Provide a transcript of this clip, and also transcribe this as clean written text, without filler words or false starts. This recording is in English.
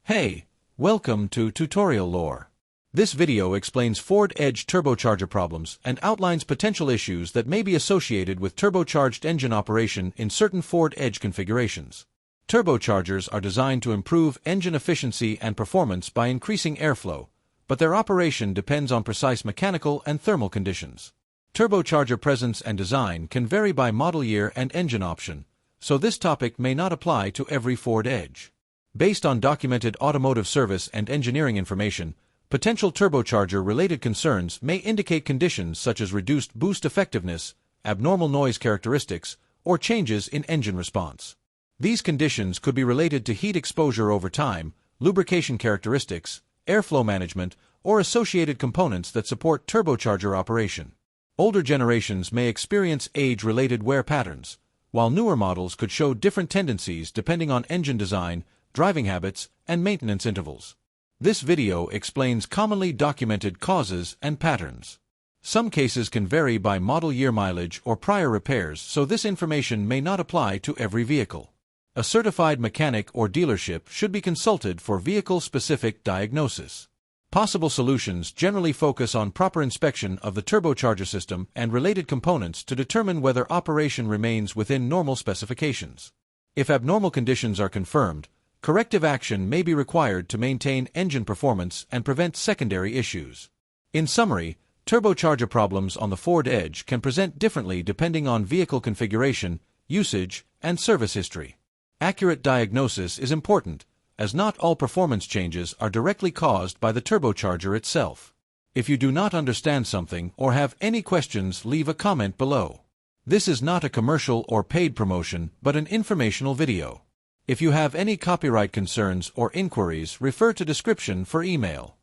Hey, welcome to Tutorial Lore. This video explains Ford Edge turbocharger problems and outlines potential issues that may be associated with turbocharged engine operation in certain Ford Edge configurations. Turbochargers are designed to improve engine efficiency and performance by increasing airflow, but their operation depends on precise mechanical and thermal conditions. Turbocharger presence and design can vary by model year and engine option, so this topic may not apply to every Ford Edge. Based on documented automotive service and engineering information, potential turbocharger-related concerns may indicate conditions such as reduced boost effectiveness, abnormal noise characteristics, or changes in engine response. These conditions could be related to heat exposure over time, lubrication characteristics, airflow management, or associated components that support turbocharger operation. Older generations may experience age-related wear patterns, while newer models could show different tendencies depending on engine design, driving habits, and maintenance intervals. This video explains commonly documented causes and patterns. Some cases can vary by model year mileage or prior repairs, so this information may not apply to every vehicle. A certified mechanic or dealership should be consulted for vehicle-specific diagnosis. Possible solutions generally focus on proper inspection of the turbocharger system and related components to determine whether operation remains within normal specifications. If abnormal conditions are confirmed, corrective action may be required to maintain engine performance and prevent secondary issues. In summary, turbocharger problems on the Ford Edge can present differently depending on vehicle configuration, usage, and service history. Accurate diagnosis is important, as not all performance changes are directly caused by the turbocharger itself. If you do not understand something or have any questions, leave a comment below. This is not a commercial or paid promotion, but an informational video. If you have any copyright concerns or inquiries, refer to description for email.